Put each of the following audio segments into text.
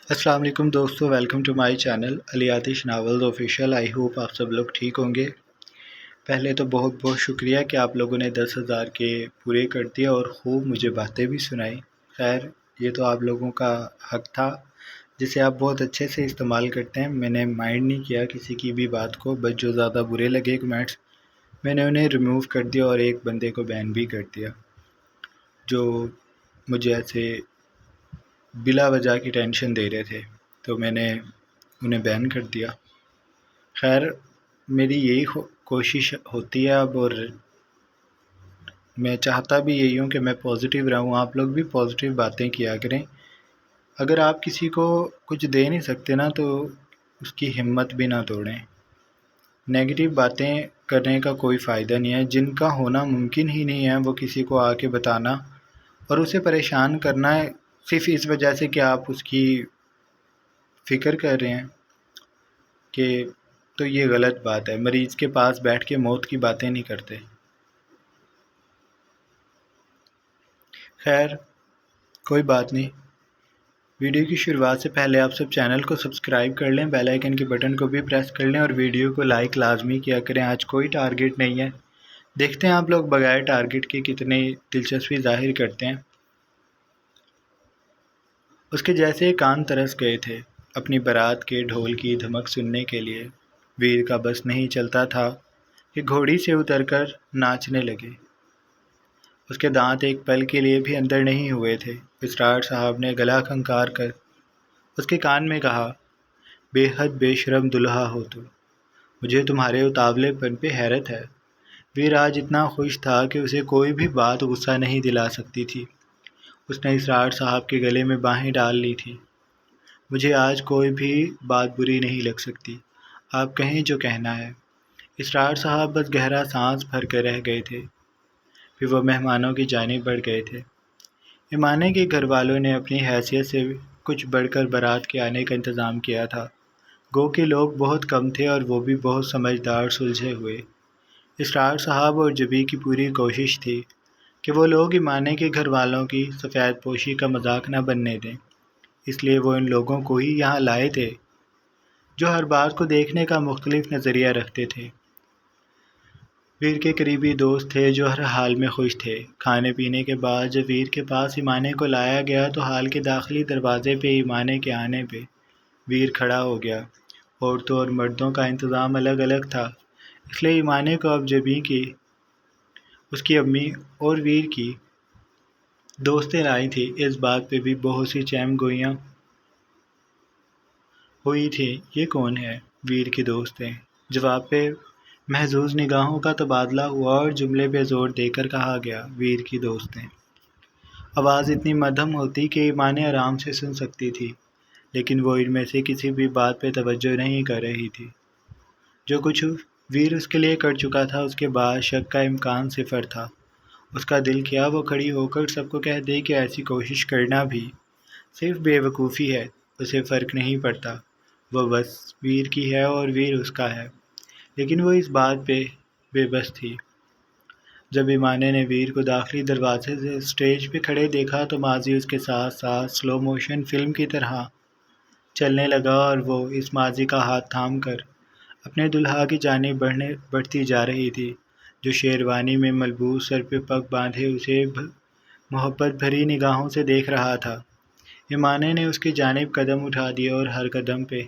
السلام علیکم دوستو، ویلکم ٹو مائی چینل علی آتش ناولز آفیشیل۔ آئی ہوپ آپ سب لوگ ٹھیک ہوں گے۔ پہلے تو بہت بہت شکریہ کہ آپ لوگوں نے 10,000 کے پورے کر دیا اور خوب مجھے باتیں بھی سنائی۔ خیر، یہ تو آپ لوگوں کا حق تھا جسے آپ بہت اچھے سے استعمال کرتے ہیں۔ میں نے مائنڈ نہیں کیا کسی کی بھی بات کو، بس جو زیادہ برے لگے کمنٹس میں نے انہیں ریموو کر دیا اور ایک بندے کو بین بھی کر دیا جو مجھے ایسے بلا وجہ کی ٹینشن دے رہے تھے، تو میں نے انہیں بین کر دیا۔ خیر، میری یہی کوشش ہوتی ہے اب، اور میں چاہتا بھی یہی ہوں کہ میں پازیٹیو رہوں، آپ لوگ بھی پازیٹیو باتیں کیا کریں۔ اگر آپ کسی کو کچھ دے نہیں سکتے نا تو اس کی ہمت بھی نہ توڑیں۔ نیگیٹو باتیں کرنے کا کوئی فائدہ نہیں ہے، جن کا ہونا ممکن ہی نہیں ہے وہ کسی کو آ کے بتانا اور اسے پریشان کرنا ہے صرف اس وجہ سے کہ آپ اس کی فکر کر رہے ہیں کہ تو یہ غلط بات ہے۔ مریض کے پاس بیٹھ کے موت کی باتیں نہیں کرتے۔ خیر، کوئی بات نہیں۔ ویڈیو کی شروعات سے پہلے آپ سب چینل کو سبسکرائب کر لیں، بیل آئیکن کے بٹن کو بھی پریس کر لیں اور ویڈیو کو لائک لازمی کیا کریں۔ آج کوئی ٹارگٹ نہیں ہے، دیکھتے ہیں آپ لوگ بغیر ٹارگٹ کے کتنی دلچسپی ظاہر کرتے ہیں۔ اس کے جیسے کان ترس گئے تھے اپنی بارات کے ڈھول کی دھمک سننے کے لیے۔ ویر کا بس نہیں چلتا تھا کہ گھوڑی سے اتر کر ناچنے لگے۔ اس کے دانت ایک پل کے لیے بھی اندر نہیں ہوئے تھے۔ اسرار صاحب نے گلا کھنکار کر اس کے کان میں کہا، بے حد بے شرم دلہا ہو تو، مجھے تمہارے اتاولے پن پہ حیرت ہے۔ ویر آج اتنا خوش تھا کہ اسے کوئی بھی بات غصہ نہیں دلا سکتی تھی۔ اس نے اسرار صاحب کے گلے میں باہیں ڈال لی تھی۔ مجھے آج کوئی بھی بات بری نہیں لگ سکتی، آپ کہیں جو کہنا ہے۔ اسرار صاحب بس گہرا سانس بھر کر رہ گئے تھے، پھر وہ مہمانوں کی جانب بڑھ گئے تھے۔ ایمانے کے گھر والوں نے اپنی حیثیت سے کچھ بڑھ کر بارات کے آنے کا انتظام کیا تھا۔ گو کہ لوگ بہت کم تھے اور وہ بھی بہت سمجھدار سلجھے ہوئے۔ اسرار صاحب اور جبی کی پوری کوشش تھی کہ وہ لوگ ایمانے کے گھر والوں کی سفید پوشی کا مذاق نہ بننے دیں، اس لیے وہ ان لوگوں کو ہی یہاں لائے تھے جو ہر بات کو دیکھنے کا مختلف نظریہ رکھتے تھے۔ ویر کے قریبی دوست تھے جو ہر حال میں خوش تھے۔ کھانے پینے کے بعد جب ویر کے پاس ایمانے کو لایا گیا تو حال کے داخلی دروازے پہ ایمانے کے آنے پہ ویر کھڑا ہو گیا۔ عورتوں اور مردوں کا انتظام الگ الگ تھا، اس لیے ایمانے کو اب جبی کی، اس کی امی اور ویر کی دوستیں لائی تھی۔ اس بات پہ بھی بہت سی چہم گوئیاں ہوئی تھی، یہ کون ہے؟ ویر کی دوستیں۔ جواب پہ محظوظ نگاہوں کا تبادلہ ہوا اور جملے پہ زور دے کر کہا گیا، ویر کی دوستیں۔ آواز اتنی مدھم ہوتی کہ ایمانے آرام سے سن سکتی تھی، لیکن وہ ان میں سے کسی بھی بات پہ توجہ نہیں کر رہی تھی۔ جو کچھ ویر اس کے لیے کر چکا تھا اس کے بعد شک کا امکان صفر تھا۔ اس کا دل کیا وہ کھڑی ہو کر سب کو کہہ دے کہ ایسی کوشش کرنا بھی صرف بے وقوفی ہے، اسے فرق نہیں پڑتا، وہ بس ویر کی ہے اور ویر اس کا ہے۔ لیکن وہ اس بات پہ بے بس تھی۔ جب ایمانے نے ویر کو داخلی دروازے سے اسٹیج پہ کھڑے دیکھا تو ماضی اس کے ساتھ ساتھ سلو موشن فلم کی طرح چلنے لگا اور وہ اس ماضی کا ہاتھ تھام کر اپنے دلہا کی جانب بڑھتی جا رہی تھی، جو شیروانی میں ملبوس، سر پہ پگ باندھے اسے محبت بھری نگاہوں سے دیکھ رہا تھا۔ ایمانے نے اس کی جانب قدم اٹھا دیا اور ہر قدم پہ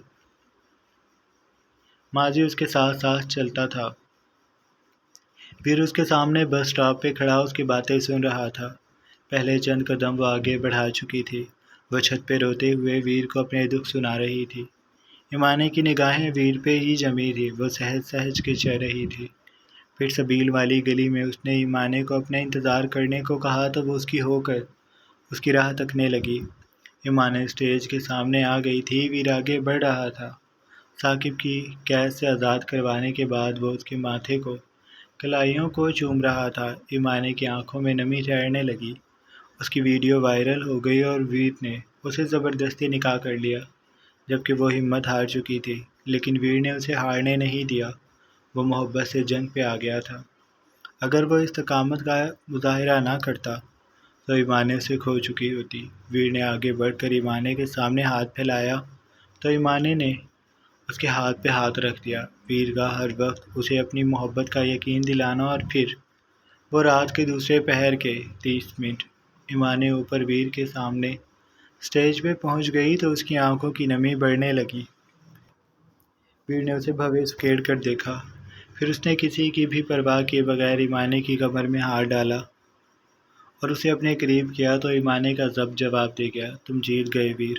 ماضی اس کے ساتھ ساتھ چلتا تھا۔ ویر اس کے سامنے بس سٹاپ پہ کھڑا اس کی باتیں سن رہا تھا۔ پہلے چند قدم وہ آگے بڑھا چکی تھی، وہ چھت پہ روتے ہوئے ویر کو اپنے دکھ سنا رہی تھی۔ ایمانے کی نگاہیں ویر پہ ہی جمی تھی، وہ سہج سہج کے چل رہی تھی۔ پھر سبیل والی گلی میں اس نے ایمانے کو اپنے انتظار کرنے کو کہا تو وہ اس کی ہو کر اس کی راہ تکنے لگی۔ ایمانے اسٹیج کے سامنے آ گئی تھی، ویر آگے بڑھ رہا تھا۔ ثاقب کی قید سے آزاد کروانے کے بعد وہ اس کے ماتھے کو، کلائیوں کو چوم رہا تھا۔ ایمانے کی آنکھوں میں نمی ٹھہرنے لگی۔ اس کی ویڈیو وائرل ہو گئی اور ویر نے اسے زبردستی نکاح کر لیا، جبکہ وہ ہمت ہار چکی تھی، لیکن ویر نے اسے ہارنے نہیں دیا۔ وہ محبت سے جنگ پہ آ گیا تھا۔ اگر وہ استقامت کا مظاہرہ نہ کرتا تو ایمانے اسے کھو چکی ہوتی۔ ویر نے آگے بڑھ کر ایمانے کے سامنے ہاتھ پھیلایا تو ایمانے نے اس کے ہاتھ پہ ہاتھ رکھ دیا۔ ویر کا ہر وقت اسے اپنی محبت کا یقین دلانا، اور پھر وہ رات کے دوسرے پہر کے 30 منٹ ایمانے اوپر ویر کے سامنے اسٹیج پہ پہنچ گئی تو اس کی آنکھوں کی نمی بڑھنے لگی۔ ویر نے اسے بھوے سکیڑ کر دیکھا، پھر اس نے کسی کی بھی پرواہ کیے بغیر ایمانے کی کمر میں ہاتھ ڈالا اور اسے اپنے قریب کیا تو ایمانے کا ضبط جواب دے گیا، تم جیت گئے ویر۔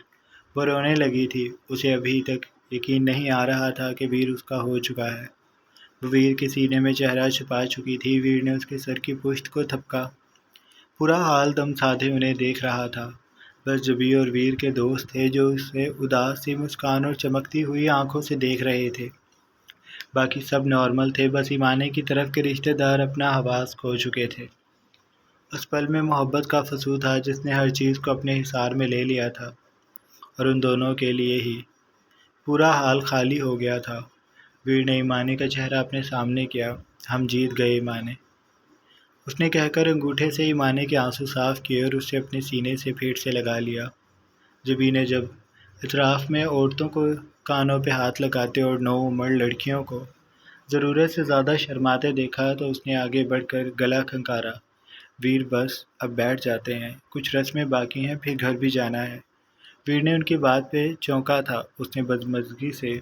وہ رونے لگی تھی، اسے ابھی تک یقین نہیں آ رہا تھا کہ ویر اس کا ہو چکا ہے۔ وہ ویر کے سینے میں چہرہ چھپا چکی تھی۔ ویر نے اس کے سر کی پشت کو تھپکا۔ پورا حال دم سادھے انہیں دیکھ رہا تھا۔ بس جبی اور ویر کے دوست تھے جو اسے اداس سی مسکان اور چمکتی ہوئی آنکھوں سے دیکھ رہے تھے۔ باقی سب نارمل تھے، بس ایمانے کی طرف کے رشتہ دار اپنا حواس کھو چکے تھے۔ اس پل میں محبت کا فسو تھا جس نے ہر چیز کو اپنے حصار میں لے لیا تھا، اور ان دونوں کے لیے ہی پورا حال خالی ہو گیا تھا۔ ویر نے ایمانے کا چہرہ اپنے سامنے کیا۔ ہم جیت گئے ایمانے، اس نے کہہ کر انگوٹھے سے ایمانے کے آنسو صاف کیے اور اسے اپنے سینے سے پھیٹ سے لگا لیا۔ جبی نے جب اطراف میں عورتوں کو کانوں پہ ہاتھ لگاتے اور نو عمر لڑکیوں کو ضرورت سے زیادہ شرماتے دیکھا تو اس نے آگے بڑھ کر گلا کھنکارا، ویر بس اب بیٹھ جاتے ہیں، کچھ رسمیں باقی ہیں، پھر گھر بھی جانا ہے۔ ویر نے ان کی بات پہ چونکا تھا۔ اس نے بدمزگی سے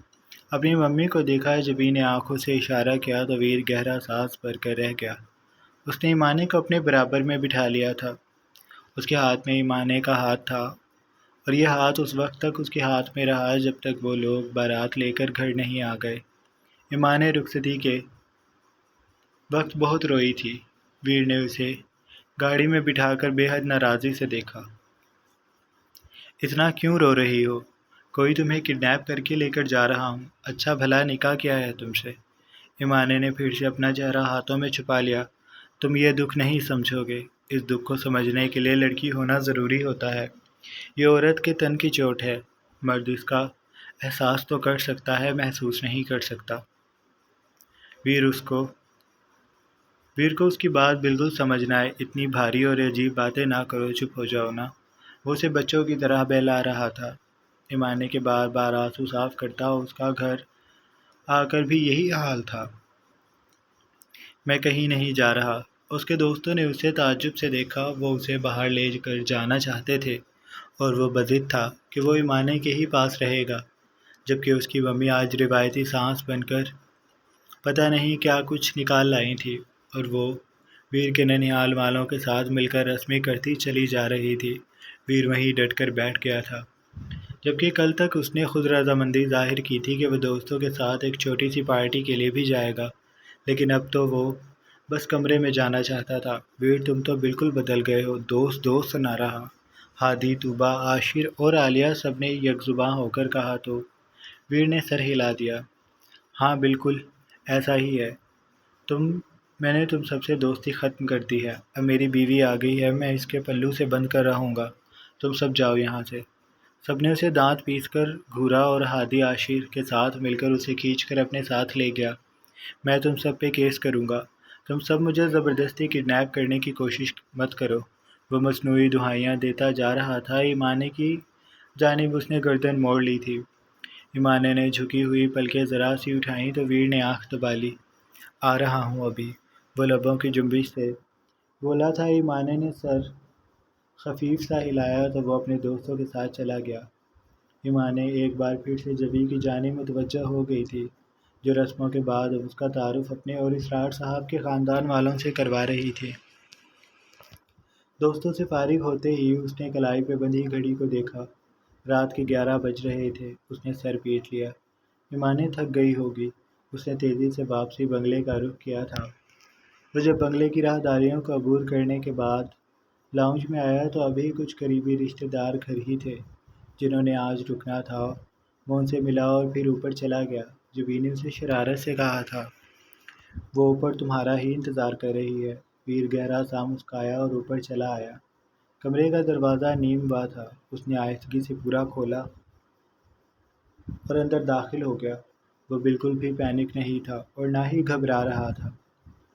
اپنی ممی کو دیکھا۔ جبی نے آنکھوں سے اشارہ کیا تو ویر گہرا سانس بھر کر رہ گیا۔ اس نے ایمانے کو اپنے برابر میں بٹھا لیا تھا۔ اس کے ہاتھ میں ایمانے کا ہاتھ تھا، اور یہ ہاتھ اس وقت تک اس کے ہاتھ میں رہا جب تک وہ لوگ بارات لے کر گھر نہیں آ گئے۔ ایمانے رخصتی کے وقت بہت روئی تھی۔ ویر نے اسے گاڑی میں بٹھا کر بے حد ناراضی سے دیکھا۔ اتنا کیوں رو رہی ہو؟ کوئی تمہیں کڈنیپ کر کے لے کر جا رہا ہوں، اچھا بھلا نکاح کیا ہے تم سے؟ ایمانے نے پھر سے اپنا چہرہ ہاتھوں میں چھپا لیا۔ تم یہ دکھ نہیں سمجھو گے، اس دکھ کو سمجھنے کے لیے لڑکی ہونا ضروری ہوتا ہے۔ یہ عورت کے تن کی چوٹ ہے، مرد اس کا احساس تو کر سکتا ہے، محسوس نہیں کر سکتا۔ ویر کو اس کی بات بالکل سمجھ نہ آئے۔ اتنی بھاری اور عجیب باتیں نہ کرو، چپ ہو جاؤ نا۔ وہ اسے بچوں کی طرح بہلا رہا تھا۔ ایمانے کے بار بار آنسو صاف کرتا، اس کا گھر آ کر بھی یہی حال تھا۔ میں کہیں نہیں جا رہا۔ اس کے دوستوں نے اسے تعجب سے دیکھا۔ وہ اسے باہر لے کر جانا چاہتے تھے، اور وہ بضد تھا کہ وہ ایمانے کے ہی پاس رہے گا، جبکہ اس کی ممی آج روایتی سانس بن کر پتہ نہیں کیا کچھ نکال لائی تھی، اور وہ ویر کے ننھیال والوں کے ساتھ مل کر رسمیں کرتی چلی جا رہی تھی۔ ویر وہیں ڈٹ کر بیٹھ گیا تھا، جبکہ کل تک اس نے خود رضامندی ظاہر کی تھی کہ وہ دوستوں کے ساتھ ایک چھوٹی سی پارٹی کے لیے بھی جائے گا، لیکن اب تو وہ بس کمرے میں جانا چاہتا تھا۔ ویر تم تو بالکل بدل گئے ہو، دوست دوست نہ رہا۔ ہادی، طوبیٰ، عاشر اور عالیہ سب نے یک زباں ہو کر کہا تو ویر نے سر ہلا دیا۔ ہاں بالکل ایسا ہی ہے، میں نے تم سب سے دوستی ختم کر دی ہے۔ اب میری بیوی آ گئی ہے، میں اس کے پلو سے بند کر رہوں گا، تم سب جاؤ یہاں سے۔ سب نے اسے دانت پیس کر گھورا اور ہادی عاشر کے ساتھ مل کر اسے کھینچ کر اپنے ساتھ لے گیا۔ میں تم سب پہ کیس کروں گا، تم سب مجھے زبردستی کڈنیپ کرنے کی کوشش مت کرو۔ وہ مصنوعی دہائیاں دیتا جا رہا تھا۔ ایمانے کی جانب اس نے گردن موڑ لی تھی۔ ایمانے نے جھکی ہوئی پلکیں ذرا سی اٹھائیں تو ویر نے آنکھ دبا لی۔ آ رہا ہوں ابھی، وہ لبوں کی جنبش سے بولا تھا۔ ایمانے نے سر خفیف سا ہلایا تو وہ اپنے دوستوں کے ساتھ چلا گیا۔ ایمانے ایک بار پھر سے جبی کی جانب متوجہ ہو گئی تھی، جو رسموں کے بعد اب اس کا تعارف اپنے اور اسرار صاحب کے خاندان والوں سے کروا رہی تھی۔ دوستوں سے فارغ ہوتے ہی اس نے کلائی پہ بندھی گھڑی کو دیکھا۔ رات کے 11 بج رہے تھے۔ اس نے سر پیٹ لیا۔ ایمانے تھک گئی ہوگی۔ اس نے تیزی سے واپسی بنگلے کا رخ کیا تھا۔ وہ جب بنگلے کی راہداریوں کو عبور کرنے کے بعد لاؤنج میں آیا تو ابھی کچھ قریبی رشتہ دار گھر ہی تھے جنہوں نے آج رکنا تھا۔ وہ ان سے ملا اور پھر اوپر چلا گیا۔ جبی نے اسے شرارت سے کہا تھا، وہ اوپر تمہارا ہی انتظار کر رہی ہے۔ ویر گہرا سا مسکرایا اور اوپر چلا آیا۔ کمرے کا دروازہ نیم وا تھا۔ اس نے آہستگی سے پورا کھولا اور اندر داخل ہو گیا۔ وہ بالکل بھی پینک نہیں تھا اور نہ ہی گھبرا رہا تھا۔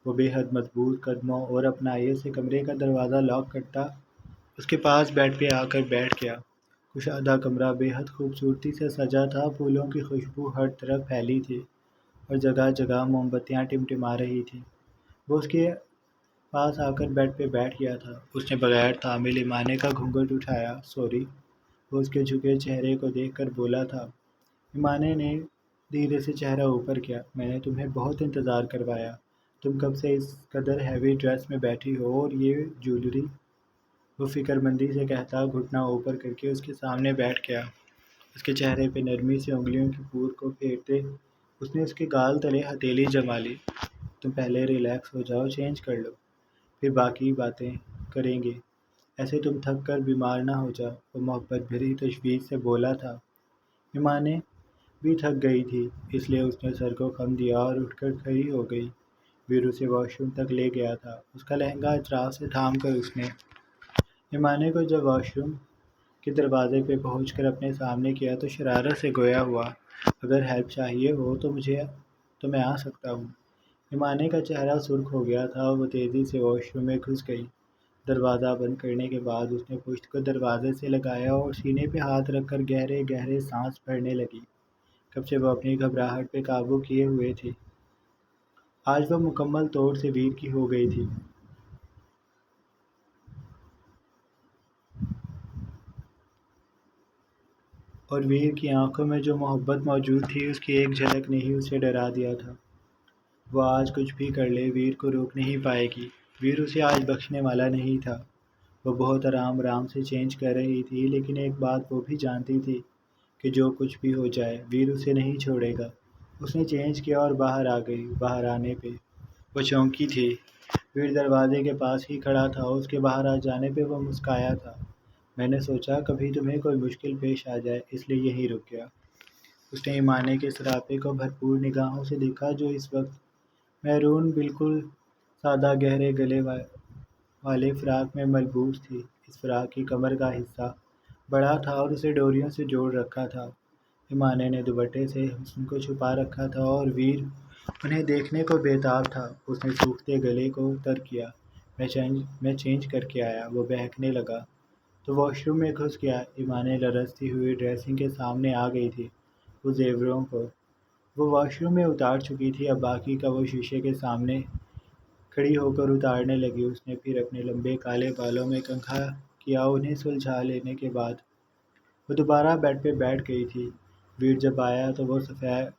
وہ بے حد مضبوط قدموں اور اپنائیت سے کمرے کا دروازہ لاک کرتا اس کے پاس بیڈ پہ آ کر بیٹھ گیا۔ کشادہ کمرہ بے حد خوبصورتی سے سجا تھا، پھولوں کی خوشبو ہر طرف پھیلی تھی اور جگہ جگہ موم بتیاں ٹمٹما رہی تھیں۔ وہ اس کے پاس آ کر بیڈ پہ بیٹھ گیا تھا۔ اس نے بغیر تعمیل ایمانے کا گھونگھٹ اٹھایا۔ سوری، وہ اس کے جھکے چہرے کو دیکھ کر بولا تھا۔ ایمانے نے دھیرے سے چہرہ اوپر کیا۔ میں نے تمہیں بہت انتظار کروایا۔ تم کب سے اس قدر ہیوی ڈریس میں بیٹھی ہو اور یہ جیولری؟ وہ فکر مندی سے کہتا گھٹنا اوپر کر کے اس کے سامنے بیٹھ گیا۔ اس کے چہرے پہ نرمی سے انگلیوں کی پور کو پھیرتے اس نے اس کے گال تلے ہتھیلی جما لی۔ تم پہلے ریلیکس ہو جاؤ، چینج کر لو، پھر باقی باتیں کریں گے۔ ایسے تم تھک کر بیمار نہ ہو جاؤ، وہ محبت بھری تشویش سے بولا تھا۔ ایمانے بھی تھک گئی تھی، اس لیے اس نے سر کو خم دیا اور اٹھ کر کھڑی ہو گئی۔ ویر اسے واش روم تک لے گیا تھا۔ اس کا لہنگا اطراف سے تھام کر اس نے ایمانے کو جب واش روم کے دروازے پہ پہنچ کر اپنے سامنے کیا تو شرارت سے گویا ہوا، اگر ہیلپ چاہیے ہو تو میں آ سکتا ہوں۔ ایمانے کا چہرہ سرخ ہو گیا تھا اور وہ تیزی سے واش روم میں گھس گئی۔ دروازہ بند کرنے کے بعد اس نے پشت کو دروازے سے لگایا اور سینے پہ ہاتھ رکھ کر گہرے گہرے سانس بھرنے لگی۔ کب سے وہ اپنی گھبراہٹ پہ قابو کیے ہوئے تھی، آج وہ مکمل طور سے ویر کی ہو گئی تھی۔ اور ویر کی آنکھوں میں جو محبت موجود تھی، اس کی ایک جھلک نے ہی اسے ڈرا دیا تھا۔ وہ آج کچھ بھی کر لے، ویر کو روک نہیں پائے گی۔ ویر اسے آج بخشنے والا نہیں تھا۔ وہ بہت آرام سے چینج کر رہی تھی، لیکن ایک بات وہ بھی جانتی تھی کہ جو کچھ بھی ہو جائے، ویر اسے نہیں چھوڑے گا۔ اس نے چینج کیا اور باہر آ گئی۔ باہر آنے پہ وہ چونکی تھی۔ ویر دروازے کے پاس ہی کھڑا تھا۔ اس کے باہر آ جانے پہ وہ مسکرایا تھا۔ میں نے سوچا کبھی تمہیں کوئی مشکل پیش آ جائے، اس لیے یہیں رک گیا۔ اس نے ایمانے کے سراپے کو بھرپور نگاہوں سے دیکھا، جو اس وقت میرون بالکل سادہ گہرے گلے والے فراق میں ملبوس تھی۔ اس فراق کی کمر کا حصہ بڑا تھا اور اسے ڈوریوں سے جوڑ رکھا تھا۔ ایمانے نے دوپٹے سے حسن کو چھپا رکھا تھا اور ویر انہیں دیکھنے کو بےتاب تھا۔ اس نے سوکھتے گلے کو تر کیا۔ میں چینج کر کے آیا۔ وہ بہکنے لگا تو واش روم میں گھس گیا۔ ایمانے لرزتی ہوئی ڈریسنگ کے سامنے آ گئی تھی۔ وہ زیوروں کو وہ واش روم میں اتار چکی تھی، اب باقی کا وہ شیشے کے سامنے کھڑی ہو کر اتارنے لگی۔ اس نے پھر اپنے لمبے کالے بالوں میں کنگھا کیا۔ انہیں سلجھا لینے کے بعد وہ دوبارہ بیڈ پہ بیٹھ گئی تھی۔ ویر جب آیا تو وہ سفید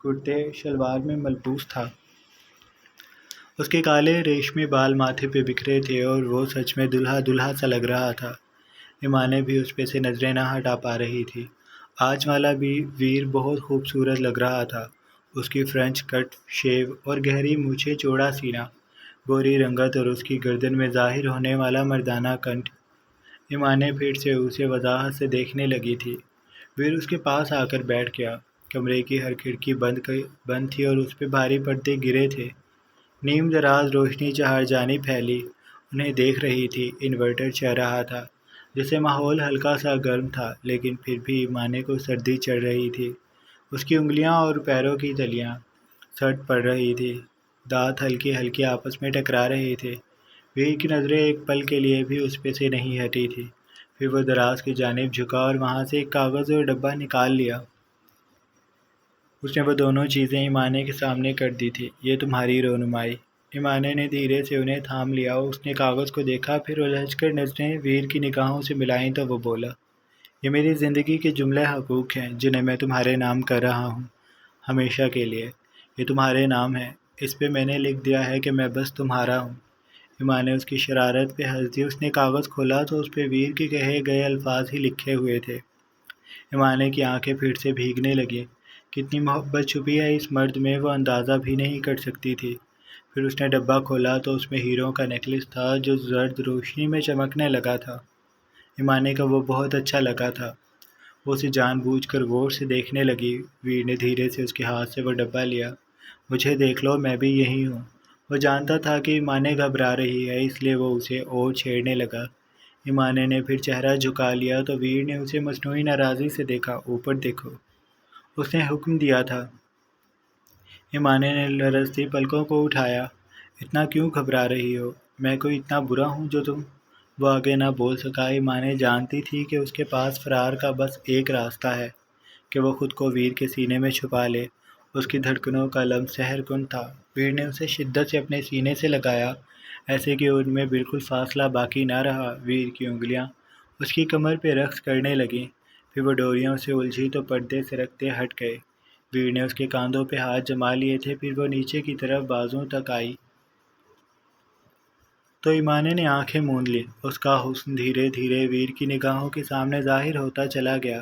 کرتے شلوار میں ملبوس تھا۔ اس کے کالے ریشمی بال ماتھے پہ بکھرے تھے اور وہ سچ میں دلہا دلہا سا لگ رہا تھا۔ ایمانے بھی اس پہ سے نظریں نہ ہٹا پا رہی تھی۔ آج والا بھی ویر بہت خوبصورت لگ رہا تھا۔ اس کی فرینچ کٹ شیو اور گہری مونچھیں، چوڑا سینہ، گوری رنگت اور اس کی گردن میں ظاہر ہونے والا مردانہ کنٹھ۔ ایمانے پھر سے اسے وضاحت سے دیکھنے لگی تھی۔ ویر اس کے پاس آ کر بیٹھ گیا۔ کمرے کی ہر کھڑکی بند تھی اور اس پہ بھاری پردے گرے تھے۔ نیم دراز روشنی چہار جانب پھیلی انہیں دیکھ رہی تھی۔ انورٹر چل رہا تھا، جس سے ماحول ہلکا سا گرم تھا، لیکن پھر بھی ایمانے کو سردی چڑھ رہی تھی۔ اس کی انگلیاں اور پیروں کی تلیاں سرد پڑ رہی تھی، دانت ہلکے ہلکے آپس میں ٹکرا رہے تھے۔ ویر کی نظریں ایک پل کے لیے بھی اس پہ سے نہیں ہٹی تھی۔ پھر وہ دراز کی جانب جھکا اور وہاں سے ایک کاغذ اور ڈبہ نکال لیا۔ اس نے وہ دونوں چیزیں ایمانے کے سامنے کر دی تھی۔ یہ تمہاری رہنمائی۔ ایمانے نے دھیرے سے انہیں تھام لیا۔ اس نے کاغذ کو دیکھا، پھر الجھ کر نظریں ویر کی نگاہوں سے ملائیں تو وہ بولا، یہ میری زندگی کے جملہ حقوق ہیں جنہیں میں تمہارے نام کر رہا ہوں، ہمیشہ کے لیے۔ یہ تمہارے نام ہے، اس پہ میں نے لکھ دیا ہے کہ میں بس تمہارا ہوں۔ ایمانے اس کی شرارت پہ ہنس دی۔ اس نے کاغذ کھولا تو اس پہ ویر کے کہے گئے الفاظ ہی لکھے ہوئے تھے۔ ایمانے کی آنکھیں پھر سے بھیگنے لگیں۔ کتنی محبت چھپی ہے اس مرد میں، وہ اندازہ بھی نہیں کر سکتی تھی۔ پھر اس نے ڈبہ کھولا تو اس میں ہیروں کا نیکلس تھا جو زرد روشنی میں چمکنے لگا تھا۔ ایمانے کا وہ بہت اچھا لگا تھا۔ وہ اسے جان بوجھ کر غور سے دیکھنے لگی۔ ویر نے دھیرے سے اس کے ہاتھ سے وہ ڈبہ لیا۔ مجھے دیکھ لو، میں بھی یہی ہوں۔ وہ جانتا تھا کہ ایمانے گھبرا رہی ہے، اس لیے وہ اسے اور چھیڑنے لگا۔ ایمانے نے پھر چہرہ جھکا لیا تو ویر نے اسے مصنوعی ناراضی سے دیکھا۔ اوپر دیکھو، اس نے حکم دیا تھا۔ ایمانے نے لرزتی پلکوں کو اٹھایا۔ اتنا کیوں گھبرا رہی ہو؟ میں کوئی اتنا برا ہوں جو تم وہ آگے نہ بول سکا۔ ایمانیں جانتی تھی کہ اس کے پاس فرار کا بس ایک راستہ ہے کہ وہ خود کو ویر کے سینے میں چھپا لے۔ اس کی دھڑکنوں کا لمس سحر کن تھا۔ ویر نے اسے شدت سے اپنے سینے سے لگایا، ایسے کہ ان میں بالکل فاصلہ باقی نہ رہا۔ ویر کی انگلیاں اس کی کمر پہ رقص کرنے لگیں، پھر وہ ڈوریوں سے الجھی تو پردے سرکتے ہٹ گئے۔ ویر نے اس کے کاندھوں پہ ہاتھ جما لیے تھے، پھر وہ نیچے کی طرف بازوں تک آئی تو ایمانے نے آنکھیں موند لیں۔ اس کا حسن دھیرے دھیرے ویر کی نگاہوں کے سامنے ظاہر ہوتا چلا گیا۔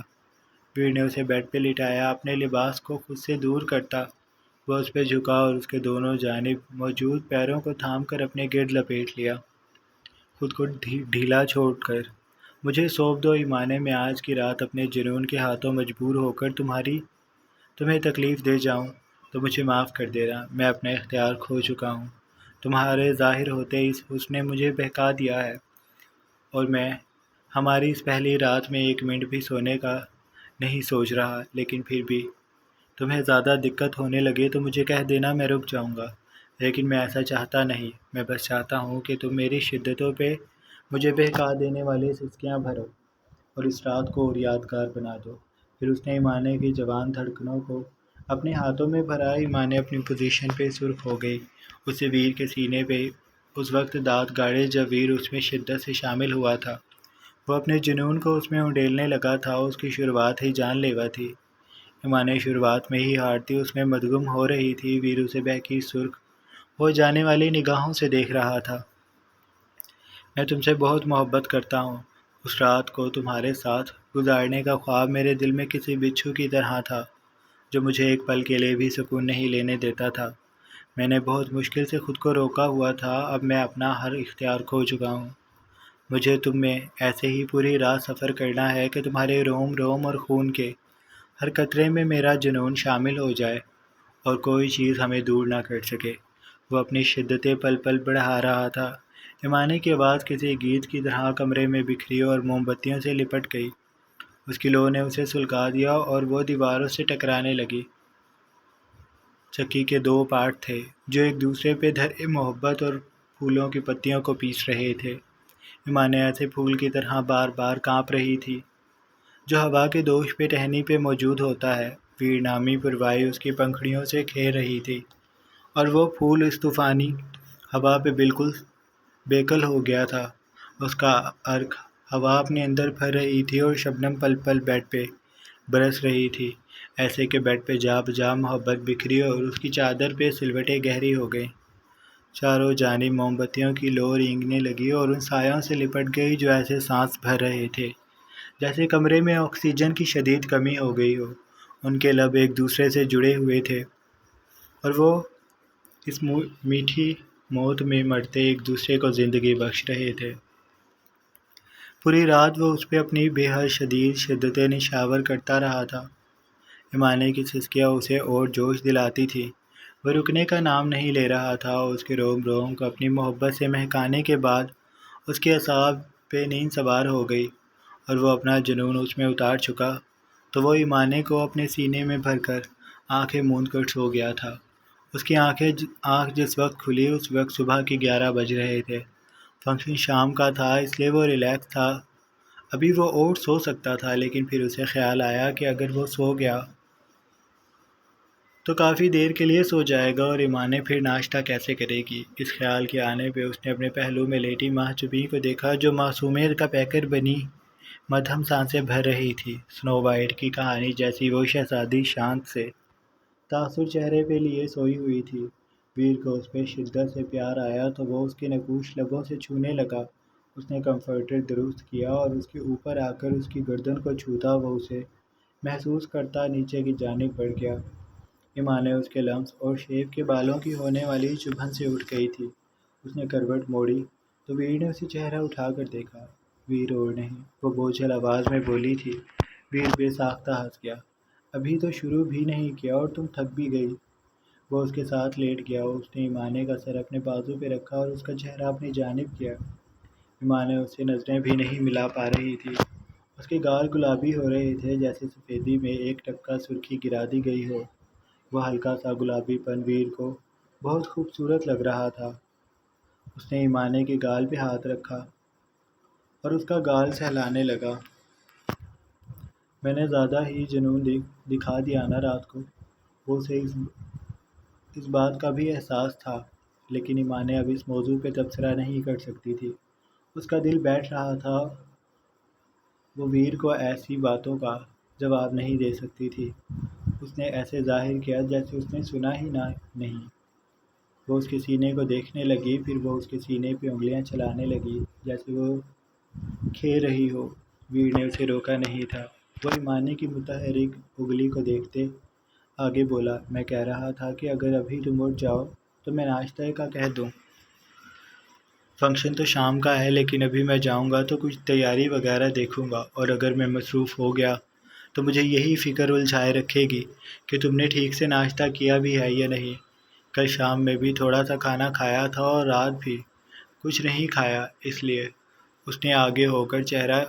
ویر نے اسے بیڈ پہ لٹایا، اپنے لباس کو خود سے دور کرتا۔ وہ اس پہ جھکا اور اس کے دونوں جانب موجود پیروں کو تھام کر اپنے گرد لپیٹ لیا، خود کو ڈھیلا چھوڑ کر۔ مجھے سونپ دو ایمانے، میں آج کی رات اپنے جنون کے ہاتھوں مجبور ہو کر تمہیں تکلیف دے جاؤں تو مجھے معاف کر دینا۔ میں اپنا اختیار کھو چکا ہوں۔ تمہارے ظاہر ہوتے اس حسن نے مجھے بہکا دیا ہے، اور میں ہماری اس پہلی رات میں ایک منٹ بھی سونے کا نہیں سوچ رہا۔ لیکن پھر بھی تمہیں زیادہ دقت ہونے لگے تو مجھے کہہ دینا، میں رک جاؤں گا۔ لیکن میں ایسا چاہتا نہیں۔ میں بس چاہتا ہوں کہ تم میری شدتوں پہ مجھے بہکا دینے والے سسکیاں بھرو اور اس رات کو اور یادگار بنا دو۔ پھر اس نے ایمانے کی جوان دھڑکنوں کو اپنے ہاتھوں میں بھرا۔ ایمانے اپنی پوزیشن پہ سرخ ہو گئی۔ اسے ویر کے سینے پہ اس وقت دانت گاڑے جب ویر اس میں شدت سے شامل ہوا تھا۔ وہ اپنے جنون کو اس میں انڈیلنے لگا تھا۔ اس کی شروعات ہی جان لیوا تھی۔ ایمانے شروعات میں ہی ہار تھی، اس میں مدغم ہو رہی تھی۔ ویر اسے بہکی سرخ ہو جانے والی نگاہوں سے دیکھ رہا تھا۔ میں تم سے بہت محبت کرتا ہوں۔ اس رات کو تمہارے ساتھ گزارنے کا خواب میرے دل میں کسی بچھو کی طرح تھا جو مجھے ایک پل کے لیے بھی سکون نہیں لینے دیتا تھا۔ میں نے بہت مشکل سے خود کو روکا ہوا تھا، اب میں اپنا ہر اختیار کھو چکا ہوں۔ مجھے تم میں ایسے ہی پوری رات سفر کرنا ہے کہ تمہارے روم روم اور خون کے ہر قطرے میں میرا جنون شامل ہو جائے اور کوئی چیز ہمیں دور نہ کر سکے۔ وہ اپنی شدتیں پل پل بڑھا رہا تھا۔ ایمانے کی آواز کسی گیت کی طرح کمرے میں بکھری اور موم بتیوں سے لپٹ گئی۔ اس کی لو نے اسے سلگا دیا اور وہ دیواروں سے ٹکرانے لگی۔ چکی کے دو پارٹ تھے جو ایک دوسرے پہ دھرے محبت اور پھولوں کی پتیوں کو پیس رہے تھے۔ ایمانے ایسے پھول کی طرح بار بار کانپ رہی تھی جو ہوا کے دوش پہ ٹہنی پہ موجود ہوتا ہے۔ ویر نامی پروائی اس کی پنکھڑیوں سے کھیر رہی تھی اور وہ پھول اس طوفانی ہوا پہ بالکل بیکل ہو گیا تھا۔ اس کا عرق ہوا اپنے اندر بھر رہی تھی اور شبنم پل پل بیڈ پہ برس رہی تھی، ایسے کہ بیڈ پہ جا بجا محبت بکھری اور اس کی چادر پہ سلوٹیں گہری ہو گئیں۔ چاروں جانب موم بتیوں کی لو رینگنے لگی اور ان سایوں سے لپٹ گئی جو ایسے سانس بھر رہے تھے جیسے کمرے میں آکسیجن کی شدید کمی ہو گئی ہو۔ ان کے لب ایک دوسرے سے جڑے ہوئے تھے اور وہ اس میٹھی موت میں مرتے ایک دوسرے کو زندگی بخش رہے تھے۔ پوری رات وہ اس پہ اپنی بے حد شدید شدتیں نشاور کرتا رہا تھا۔ ایمانے کی سسکیاں اسے اور جوش دلاتی تھی۔ وہ رکنے کا نام نہیں لے رہا تھا۔ اس کے روم روم کو اپنی محبت سے مہکانے کے بعد اس کے اعصاب پہ نیند سوار ہو گئی اور وہ اپنا جنون اس میں اتار چکا تو وہ ایمانے کو اپنے سینے میں بھر کر آنکھیں موند کر سو گیا تھا۔ اس کی آنکھ جس وقت کھلی اس وقت صبح کے 11 بج رہے تھے۔ فنکشن شام کا تھا، اس لیے وہ ریلیکس تھا۔ ابھی وہ اور سو سکتا تھا، لیکن پھر اسے خیال آیا کہ اگر وہ سو گیا تو کافی دیر کے لیے سو جائے گا اور ایمانے پھر ناشتہ کیسے کرے گی۔ اس خیال کے آنے پہ اس نے اپنے پہلو میں لیٹی ماہجبین کو دیکھا جو معصومیت کا پیکر بنی مدھم سانسیں بھر رہی تھی۔ سنو وائٹ کی کہانی جیسی وہ شہزادی شانت سے تاثر چہرے پہ لیے سوئی ہوئی تھی۔ ویر کو اس پہ شدت سے پیار آیا تو وہ اس کے نگوش لبوں سے چھونے لگا۔ اس نے کمفرٹر درست کیا اور اس کے اوپر آ کر اس کی گردن کو چھوتا وہ اسے محسوس کرتا نیچے کی جانب بڑھ گیا۔ ایمانے اس کے لمس اور شیو کے بالوں کی ہونے والی چبھن سے اٹھ گئی تھی۔ اس نے کروٹ موڑی تو ویر نے اسے چہرہ اٹھا کر دیکھا۔ ویر اور نہیں، وہ بوجھل آواز میں بولی تھی۔ ویر بے ساختہ ہنس گیا۔ ابھی تو شروع بھی نہیں کیا اور تم تھک بھی گئی۔ وہ اس کے ساتھ لیٹ گیا۔ اس نے ایمانے کا سر اپنے بازو پہ رکھا اور اس کا چہرہ اپنی جانب کیا۔ ایمانے اس سے نظریں بھی نہیں ملا پا رہی تھی۔ اس کے گال گلابی ہو رہے تھے جیسے سفیدی میں ایک ٹپکا سرخی گرا دی گئی ہو۔ وہ ہلکا سا گلابی پن ویر کو بہت خوبصورت لگ رہا تھا۔ اس نے ایمانے کے گال پہ ہاتھ رکھا اور اس کا گال سہلانے لگا۔ میں نے زیادہ ہی جنون دکھا دیا نا رات کو؟ وہ اسے اس بات کا بھی احساس تھا، لیکن ایمانیں اب اس موضوع پہ تبصرہ نہیں کر سکتی تھی۔ اس کا دل بیٹھ رہا تھا، وہ ویر کو ایسی باتوں کا جواب نہیں دے سکتی تھی۔ اس نے ایسے ظاہر کیا جیسے اس نے سنا ہی نہیں۔ وہ اس کے سینے کو دیکھنے لگی، پھر وہ اس کے سینے پہ انگلیاں چلانے لگی جیسے وہ کھے رہی ہو۔ ویر نے اسے روکا نہیں تھا۔ وہ ایمانی کی متحرک انگلی کو دیکھتے آگے بولا، میں کہہ رہا تھا کہ اگر ابھی تم اٹھ جاؤ تو میں ناشتہ کا کہہ دوں۔ فنکشن تو شام کا ہے، لیکن ابھی میں جاؤں گا تو کچھ تیاری وغیرہ دیکھوں گا، اور اگر میں مصروف ہو گیا تو مجھے یہی فکر الجھائے رکھے گی کہ تم نے ٹھیک سے ناشتہ کیا بھی ہے یا نہیں۔ کل شام میں بھی تھوڑا سا کھانا کھایا تھا اور رات بھی کچھ نہیں کھایا، اس لیے اس نے آگے ہو کر چہرہ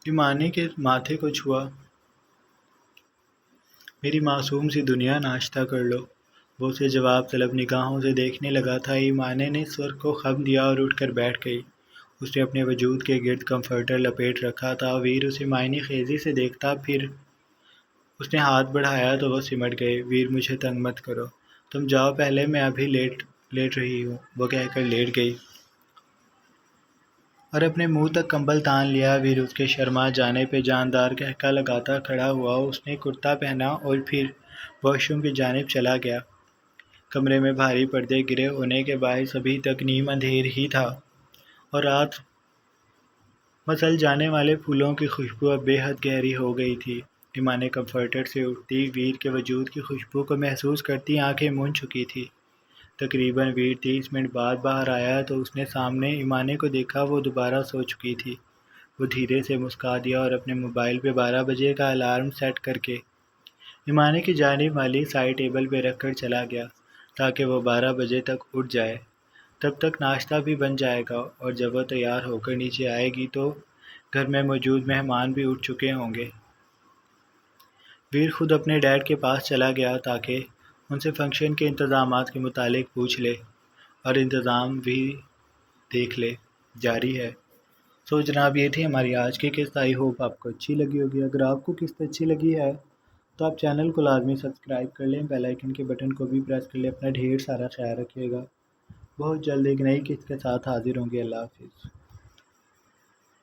ایمانی کے ماتھے کو چھوا۔ میری معصوم سی دنیا، ناشتہ کر لو۔ وہ اسے جواب طلب نگاہوں سے دیکھنے لگا تھا۔ ایمانے نے سر کو خم دیا اور اٹھ کر بیٹھ گئی۔ اس نے اپنے وجود کے گرد کمفرٹر لپیٹ رکھا تھا۔ ویر اسے معنی خیزی سے دیکھتا، پھر اس نے ہاتھ بڑھایا تو وہ سمٹ گئے۔ ویر، مجھے تنگ مت کرو، تم جاؤ پہلے، میں ابھی لیٹ رہی ہوں، وہ کہہ کر لیٹ گئی اور اپنے منہ تک کمبل تان لیا۔ ویر اس کے شرما جانے پہ جاندار قہقہ لگاتا کھڑا ہوا۔ اس نے کرتا پہنا اور پھر واش روم کی جانب چلا گیا۔ کمرے میں بھاری پردے گرے ہونے کے باعث ابھی تک نیم اندھیر ہی تھا، اور رات مسل جانے والے پھولوں کی خوشبو اب بے حد گہری ہو گئی تھی۔ ایمانیں کمفرٹر سے اٹھتی، ویر کے وجود کی خوشبو کو محسوس کرتی آنکھیں مون چکی تھی۔ تقریباً ویر 30 منٹ بعد باہر آیا تو اس نے سامنے ایمانے کو دیکھا۔ وہ دوبارہ سو چکی تھی۔ وہ دھیرے سے مسکا دیا اور اپنے موبائل پہ 12 بجے کا الارم سیٹ کر کے ایمانے کی جانب والی سائڈ ٹیبل پہ رکھ کر چلا گیا تاکہ وہ 12 بجے تک اٹھ جائے۔ تب تک ناشتہ بھی بن جائے گا، اور جب وہ تیار ہو کر نیچے آئے گی تو گھر میں موجود مہمان بھی اٹھ چکے ہوں گے۔ ویر خود اپنے ڈیڈ کے پاس چلا گیا تاکہ ان سے فنکشن کے انتظامات کے متعلق پوچھ لے اور انتظام بھی دیکھ لے۔ جاری ہے۔ سو جناب، یہ تھی ہماری آج کی قسط۔ آئی ہوپ آپ کو اچھی لگی ہوگی۔ اگر آپ کو قسط اچھی لگی ہے تو آپ چینل کو لازمی سبسکرائب کر لیں، بیل آئیکن کے بٹن کو بھی پریس کر لیں۔ اپنا ڈھیر سارا خیال رکھیے گا۔ بہت جلد ایک نئی قسط کے ساتھ حاضر ہوں گے۔ اللہ حافظ۔